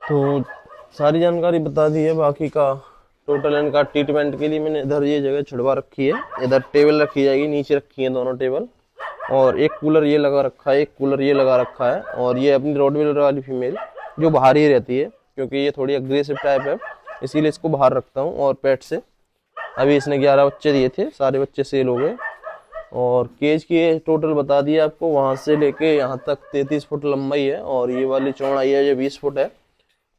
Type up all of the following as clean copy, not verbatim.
तो सारी जानकारी बता दी है। बाकी का टोटल इनका ट्रीटमेंट के लिए मैंने इधर ये जगह छुड़वा रखी है। इधर टेबल रखी जाएगी, नीचे रखी है दोनों टेबल, और एक कूलर ये लगा रखा है, एक कूलर ये लगा रखा है। और ये अपनी रोडवीलर वाली फीमेल जो बाहर ही रहती है, क्योंकि ये थोड़ी अग्रेसिव टाइप है, इसीलिए इसको बाहर रखता हूँ। और पेट से अभी इसने 11 बच्चे दिए थे, सारे बच्चे सेल हो गए। और केज की टोटल बता दिया आपको, वहाँ से लेके यहाँ तक 33 फुट लंबाई है, और ये वाली चौड़ाई है, ये 20 फुट है।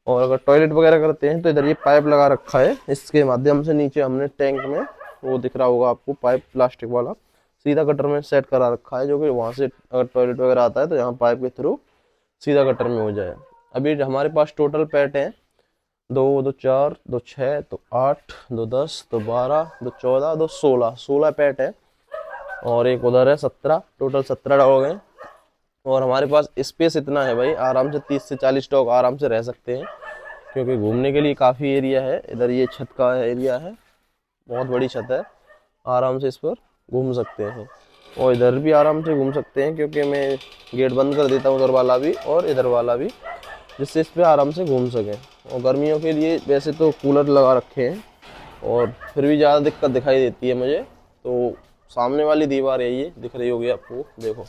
और अगर टॉयलेट वगैरह करते हैं तो इधर ये पाइप लगा रखा है, इसके माध्यम से नीचे हमने टैंक में, वो दिख रहा होगा आपको पाइप प्लास्टिक वाला, सीधा गटर में सेट करा रखा है, जो कि वहाँ से अगर टॉयलेट वगैरह आता है तो यहाँ पाइप के थ्रू सीधा गटर में हो जाए। अभी हमारे पास टोटल पेट हैं 2 2 4 2 6 तो 8 2 10 2 12 2 14 2 16 पेट है। और एक उधर है 17, टोटल 17 डॉग हैं। और हमारे पास स्पेस इतना है भाई, आराम से 30 से 40 डॉग आराम से रह सकते हैं, क्योंकि घूमने के लिए काफ़ी एरिया है। इधर ये छत का एरिया है, बहुत बड़ी छत है, आराम से इस पर घूम सकते हैं। और इधर भी आराम से घूम सकते हैं, क्योंकि मैं गेट बंद कर देता हूँ, उधर वाला भी और इधर वाला भी, जिससे इस पर आराम से घूम सकें। और गर्मियों के लिए वैसे तो कूलर लगा रखे हैं, और फिर भी ज़्यादा दिक्कत दिखाई देती है मुझे। तो सामने वाली दीवार है, ये दिख रही होगी आपको, देखो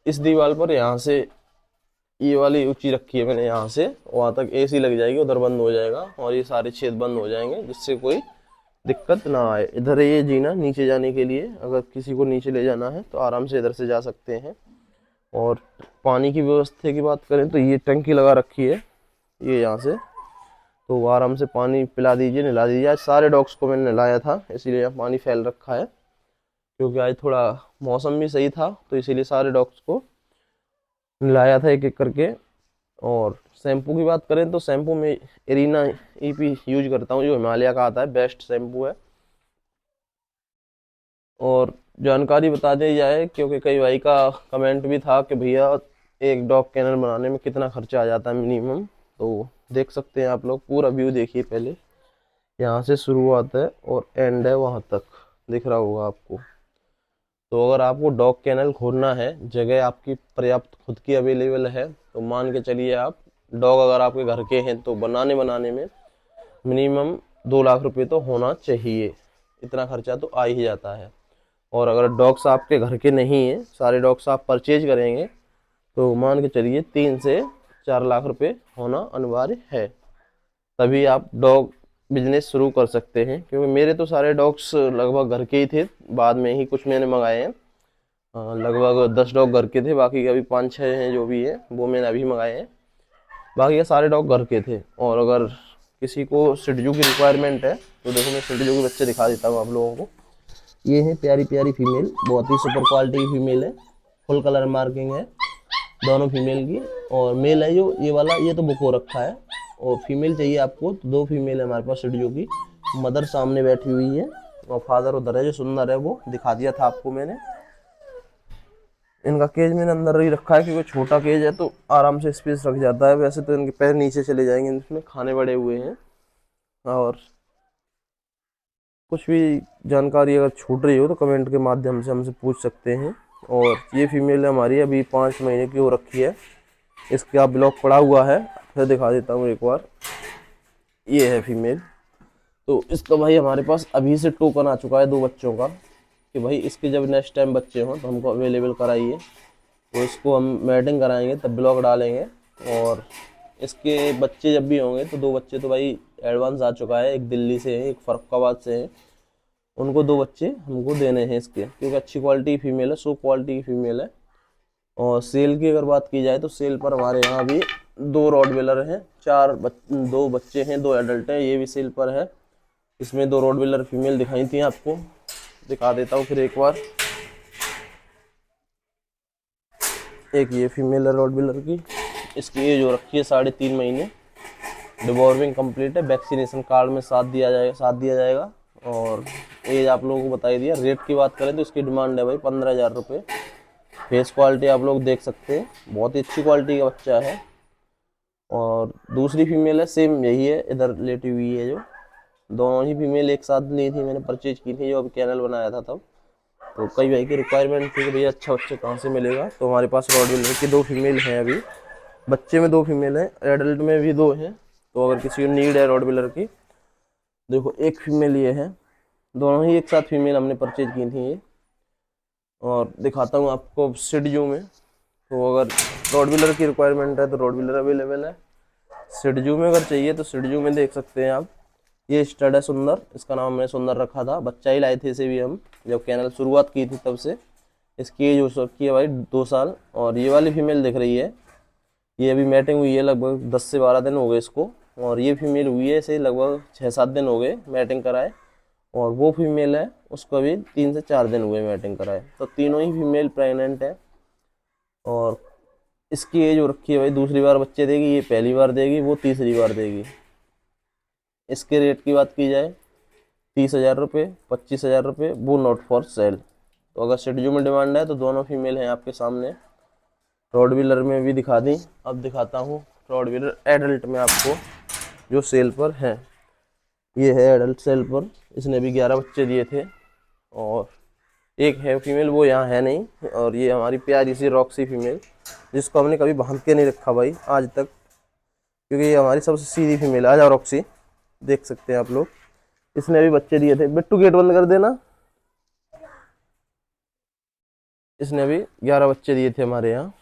इस दीवार पर यहाँ से ये वाली ऊंची रखी है मैंने, यहाँ से वहाँ तक एसी लग जाएगी, उधर बंद हो जाएगा और ये सारे छेद बंद हो जाएंगे, जिससे कोई दिक्कत ना आए। इधर है ये जीना नीचे जाने के लिए, अगर किसी को नीचे ले जाना है तो आराम से इधर से जा सकते हैं। और पानी की व्यवस्था की बात करें तो ये टंकी लगा रखी है, ये यहाँ से तो आराम से पानी पिला दीजिए, नहला दीजिए। आज सारे डॉग्स को मैंने नहलाया था, इसीलिए यहाँ पानी फैल रखा है, क्योंकि आज थोड़ा मौसम भी सही था, तो इसीलिए सारे डॉग्स को नहलाया था एक एक करके। और शैम्पू की बात करें तो शैम्पू में एरिना ईपी यूज करता हूँ, जो हिमालय का आता है, बेस्ट शैम्पू है। और जानकारी बता दी जाए, क्योंकि कई भाई का कमेंट भी था कि भैया एक डॉग कैनल बनाने में कितना खर्चा आ जाता है मिनिमम, तो देख सकते हैं आप लोग, पूरा व्यू देखिए पहले, यहाँ से शुरुआत है और एंड है वहाँ तक, दिख रहा होगा आपको। तो अगर आपको डॉग कैनल खोलना है, जगह आपकी पर्याप्त खुद की अवेलेबल है, तो मान के चलिए आप, डॉग अगर आपके घर के हैं तो बनाने में मिनिमम 2 लाख रुपए तो होना चाहिए, इतना खर्चा तो आ ही जाता है। और अगर डॉग्स आपके घर के नहीं हैं, सारे डॉग्स आप परचेज करेंगे, तो मान के चलिए 3 से 4 लाख रुपए होना अनिवार्य है, तभी आप डॉग बिजनेस शुरू कर सकते हैं। क्योंकि मेरे तो सारे डॉग्स लगभग घर के ही थे, बाद में ही कुछ मैंने मंगाए हैं। लगभग 10 डॉग घर के थे, बाकी अभी 5 6 हैं जो भी है, वो मैंने अभी मंगाए हैं। बाकी ये सारे डॉग घर के थे। और अगर किसी को शिटजू की रिक्वायरमेंट है तो देखो, मैं शिटजू के बच्चे दिखा देता हूँ आप लोगों को। ये है प्यारी प्यारी फीमेल, बहुत ही सुपर क्वालिटी की फीमेल है, फुल कलर मार्किंग है दोनों फीमेल की। और मेल है जो ये वाला, ये तो बुक हो रखा है। और फीमेल चाहिए आपको तो 2 फीमेल है हमारे पास शिटजू की। मदर सामने बैठी हुई है और फादर उधर है, जो सुंदर है, वो दिखा दिया था आपको मैंने। इनका केज मैंने अंदर ही रखा है, क्योंकि छोटा केज है तो आराम से स्पेस रख जाता है। वैसे तो इनके पैर नीचे चले जाएंगे, इसमें खाने बड़े हुए हैं। और कुछ भी जानकारी अगर छूट रही हो तो कमेंट के माध्यम से हमसे पूछ सकते हैं। और ये फीमेल हमारी अभी 5 महीने की हो रखी है, इसका ब्लॉक पड़ा हुआ है, फिर दिखा देता हूँ एक बार। ये है फीमेल। तो इसका भाई हमारे पास अभी से टोकन आ चुका है 2 बच्चों का, कि भाई इसके जब नेक्स्ट टाइम बच्चे हों तो हमको अवेलेबल कराइए, तो इसको हम मैटिंग कराएंगे, तब ब्लॉक डालेंगे। और इसके बच्चे जब भी होंगे तो 2 बच्चे तो भाई एडवांस आ चुका है, एक दिल्ली से है, एक फर्रुखाबाद से है, उनको 2 बच्चे हमको देने हैं इसके, क्योंकि अच्छी क्वालिटी की फीमेल है, सो क्वालिटी की फीमेल है। और सेल की अगर बात की जाए तो सेल पर हमारे यहाँ भी 2 रॉडविलर हैं, 2 बच्चे हैं, 2 एडल्ट हैं, ये भी सेल पर है। इसमें 2 रॉडविलर फीमेल दिखाई थी आपको, दिखा देता हूँ फिर एक बार। एक ये फीमेल है रॉडविलर की, इसकी एज हो रखी है 3.5 महीने, डिवॉर्मिंग कंप्लीट है, वैक्सीनेशन कार्ड में साथ दिया जाएगा। और एज आप लोगों को बताई दिया। रेट की बात करें तो इसकी डिमांड है भाई 15,000 रुपये। फेस क्वालिटी आप लोग देख सकते हैं, बहुत ही अच्छी क्वालिटी का बच्चा है। और दूसरी फीमेल है, सेम यही है, इधर लेटी हुई है, जो दोनों ही फीमेल एक साथ ली थी, मैंने परचेज की थी जो अभी कैनल बनाया था तब। तो कई भाई की रिक्वायरमेंट थी कि भैया अच्छा बच्चा कहाँ से मिलेगा, तो हमारे पास रॉडविलर की 2 फीमेल हैं अभी। बच्चे में 2 फीमेल हैं, एडल्ट में भी 2 हैं। तो अगर किसी को नीड है रॉटविलर की, देखो एक फीमेल ये है, दोनों ही एक साथ फीमेल हमने परचेज की थी ये। और दिखाता हूँ आपको सिडजू में। तो अगर रॉटविलर की रिक्वायरमेंट है तो रॉटविलर अवेलेबल है। सिडजू में अगर चाहिए तो सिडजू में देख सकते हैं आप। ये स्टड है सुंदर, इसका नाम मैंने सुंदर रखा था, बच्चा ही लाए थे इसे भी हम जब कैनल शुरुआत की थी तब से। इसकी एज हो सकती है भाई 2 साल। और ये वाली फीमेल दिख रही है, ये अभी मैटिंग हुई है, लगभग 10 से 12 दिन हो गए इसको। और ये फीमेल हुई है इसे लगभग 6-7 दिन हो गए मैटिंग कराए। और वो फीमेल है उसको अभी 3 से 4 दिन हुए मैटिंग कराए। तो तीनों ही फीमेल प्रेग्नेंट है। और इसकी एज हो रखी है भाई, दूसरी बार बच्चे देगी, ये पहली बार देगी, वो तीसरी बार देगी। इसके रेट की बात की जाए 30,000 रुपये, 25,000 रुपये, वो नॉट फॉर सेल। तो अगर शेड्यूल में डिमांड है तो दोनों फीमेल हैं आपके सामने। रॉडविलर में भी दिखा दी, अब दिखाता हूँ रॉडविलर एडल्ट में आपको जो सेल पर है। ये है एडल्ट सेल पर, इसने भी 11 बच्चे दिए थे। और एक है फीमेल, वो यहाँ है नहीं। और ये हमारी प्यारी सी रॉक्सी फीमेल, जिसको हमने कभी बांध के नहीं रखा भाई आज तक, क्योंकि ये हमारी सबसे सीधी फीमेल है। आ जाओ रॉक्सी, देख सकते हैं आप लोग, इसने भी बच्चे दिए थे। बिट्टू गेट बंद कर देना। इसने भी 11 बच्चे दिए थे हमारे यहाँ,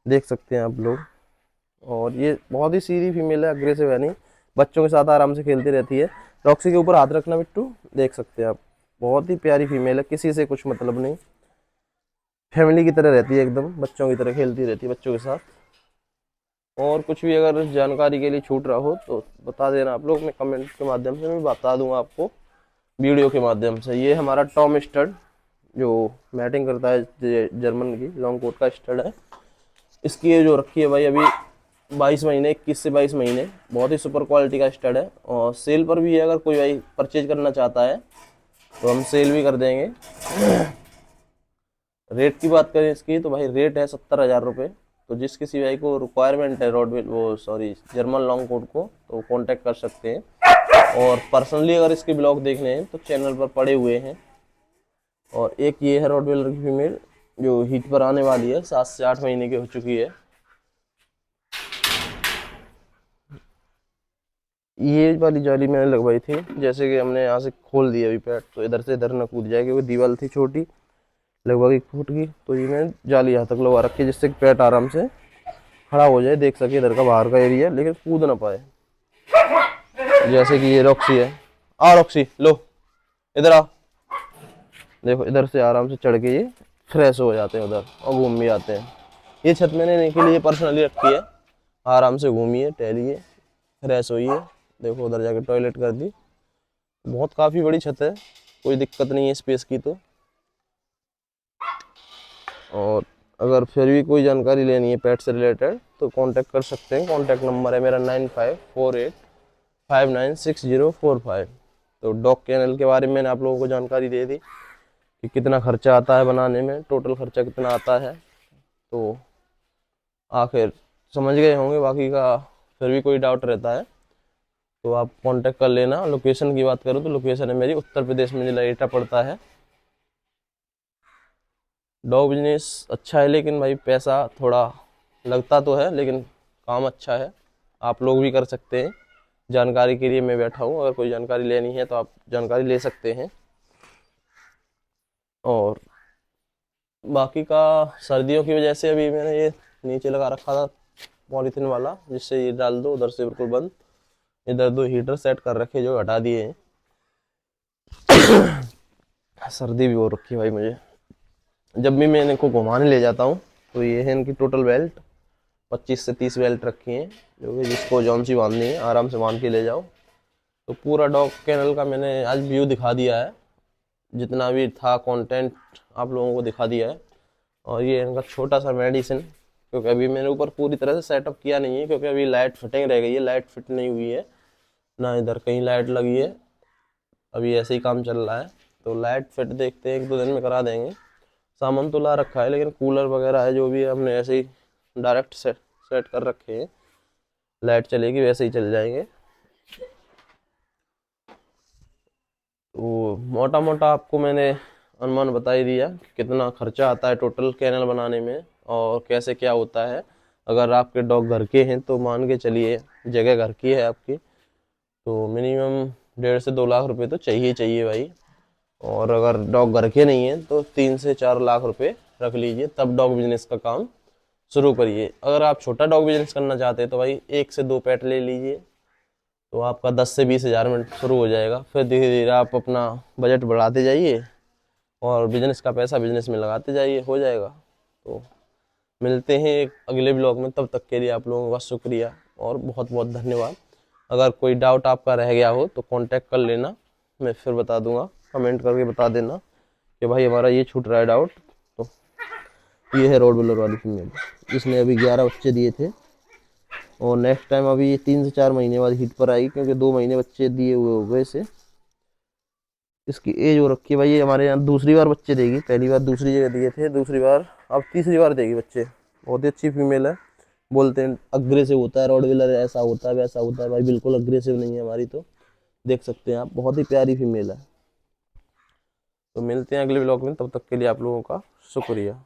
देख सकते हैं आप लोग। और ये बहुत ही सीधी फीमेल है, अग्रेसिव है नहीं, बच्चों के साथ आराम से खेलती रहती है। रॉक्सी के ऊपर हाथ रखना बिट्टू, देख सकते हैं आप, बहुत ही प्यारी फीमेल है, किसी से कुछ मतलब नहीं, फैमिली की तरह रहती है एकदम, बच्चों की तरह खेलती रहती है बच्चों के साथ। और कुछ भी अगर जानकारी के लिए छूट रहा हो तो बता देना आप लोग, मैं कमेंट के माध्यम से मैं बता दूंगा आपको, वीडियो के माध्यम से। ये हमारा टॉम स्टड जो मैटिंग करता है, जर्मन की लॉन्ग कोट का स्टड है। इसकी एज जो रखी है भाई अभी 22 महीने, 21 से 22 महीने। बहुत ही सुपर क्वालिटी का स्टड है और सेल पर भी है, अगर कोई भाई परचेज करना चाहता है तो हम सेल भी कर देंगे। रेट की बात करें इसकी तो भाई रेट है 70,000 रुपये। तो जिस किसी भाई को रिक्वायरमेंट है रॉडविल वो सॉरी जर्मन लॉन्ग कोट को, तो कांटेक्ट कर सकते हैं। और पर्सनली अगर इसके ब्लॉग देखने हैं तो चैनल पर पड़े हुए हैं। और एक ये है रॉडविलर की फीमेल जो हीट पर आने वाली है, 7 से 8 महीने की हो चुकी है। ये वाली जाली मैंने लगवाई थी, जैसे कि हमने यहाँ से खोल दिया अभी पैट, तो इधर से इधर न कूद जाए, क्योंकि दीवार थी छोटी लगभग 1 फुट की। तो ये मैंने जाली यहाँ तक लगवा रखी है, जिससे कि पैट आराम से खड़ा हो जाए, देख सके इधर का बाहर का एरिया, लेकिन कूद ना पाए। जैसे कि ये रॉक्सी है, आ रॉक्सी लो इधर आ, देखो इधर से आराम से चढ़ के ये फ्रेश हो जाते हैं उधर और घूम भी आते हैं। ये छत मैंने इनके लिए पर्सनली रखी है, आराम से घूमिए टहलिए फ्रेश होइए। देखो उधर जाके टॉयलेट कर दी। बहुत काफ़ी बड़ी छत है, कोई दिक्कत नहीं है स्पेस की तो। और अगर फिर भी कोई जानकारी लेनी है पेट से रिलेटेड तो कांटेक्ट कर सकते हैं। कांटेक्ट नंबर है मेरा 9548596045। तो डॉग कैनल के बारे में मैंने आप लोगों को जानकारी दे दी कि कितना खर्चा आता है बनाने में, टोटल खर्चा कितना आता है, तो आखिर समझ गए होंगे। बाकी का फिर भी कोई डाउट रहता है तो आप कांटेक्ट कर लेना। लोकेशन की बात करूँ तो लोकेशन है मेरी उत्तर प्रदेश में, जिला एटा पड़ता है। डॉग बिजनेस अच्छा है, लेकिन भाई पैसा थोड़ा लगता तो है, लेकिन काम अच्छा है, आप लोग भी कर सकते हैं। जानकारी के लिए मैं बैठा हूँ, अगर कोई जानकारी लेनी है तो आप जानकारी ले सकते हैं। और बाकी का सर्दियों की वजह से अभी मैंने ये नीचे लगा रखा था पॉलीथीन वाला, जिससे ये डाल दो उधर से बिल्कुल बंद। इधर 2 हीटर सेट कर रखे जो हटा दिए हैं। सर्दी भी हो रखी है भाई मुझे। जब भी मैं इनको घुमाने ले जाता हूँ तो ये है इनकी टोटल बेल्ट, 25 से 30 बेल्ट रखी हैं, जो कि जिसको जौन सी बांधनी है आराम से बांध के ले जाओ। तो पूरा डॉग कैनल का मैंने आज व्यू दिखा दिया है, जितना भी था कंटेंट आप लोगों को दिखा दिया है। और ये इनका छोटा सा मेडिसिन, क्योंकि अभी मैंने ऊपर पूरी तरह से सेटअप किया नहीं है, क्योंकि अभी लाइट फिटिंग रह गई है, लाइट फिट नहीं हुई है ना, इधर कहीं लाइट लगी है, अभी ऐसे ही काम चल रहा है। तो लाइट फिट देखते हैं 1-2 दिन में करा देंगे। सामान तो ला रखा है, लेकिन कूलर वगैरह है जो भी है हमने ऐसे ही डायरेक्ट सेट कर रखे हैं, लाइट चलेगी वैसे ही चल जाएंगे। तो मोटा मोटा आपको मैंने अनुमान बता ही दिया कि कितना खर्चा आता है टोटल कैनल बनाने में और कैसे क्या होता है। अगर आपके डॉग घर के हैं तो मान के चलिए जगह घर की है आपकी, तो मिनिमम 1.5 से 2 लाख रुपए तो चाहिए चाहिए भाई। और अगर डॉग घर के नहीं है तो 3 से 4 लाख रुपए रख लीजिए, तब डॉग बिजनेस का काम शुरू करिए। अगर आप छोटा डॉग बिजनेस करना चाहते हैं तो भाई 1 से 2 पेट ले लीजिए, तो आपका 10 से 20 हज़ार में शुरू हो जाएगा। फिर धीरे धीरे आप अपना बजट बढ़ाते जाइए और बिजनेस का पैसा बिजनेस में लगाते जाइए, हो जाएगा। तो मिलते हैं एक अगले ब्लॉग में, तब तक के लिए आप लोगों का शुक्रिया और बहुत बहुत धन्यवाद। अगर कोई डाउट आपका रह गया हो तो कांटेक्ट कर लेना, मैं फिर बता दूंगा, कमेंट करके बता देना कि भाई हमारा ये छूट रहा है डाउट। तो ये है रोड व्हीलर वाली फीमेल, इसने अभी 11 बच्चे दिए थे और नेक्स्ट टाइम अभी ये 3 से 4 महीने बाद हीट पर आएगी, क्योंकि 2 महीने बच्चे दिए हुए हो गए इसे। इसकी एज हो रखी है भाई, ये हमारे यहाँ दूसरी बार बच्चे देगी, पहली बार दूसरी जगह दिए थे, दूसरी बार अब तीसरी बार देगी बच्चे। बहुत ही अच्छी फीमेल है। बोलते हैं अग्रेसिव होता है रॉडविलर, ऐसा होता है वैसा होता है, भाई बिल्कुल अग्रेसिव नहीं है हमारी, तो देख सकते हैं आप, बहुत ही प्यारी फीमेल है। तो मिलते हैं अगले ब्लॉग में, तब तक के लिए आप लोगों का शुक्रिया।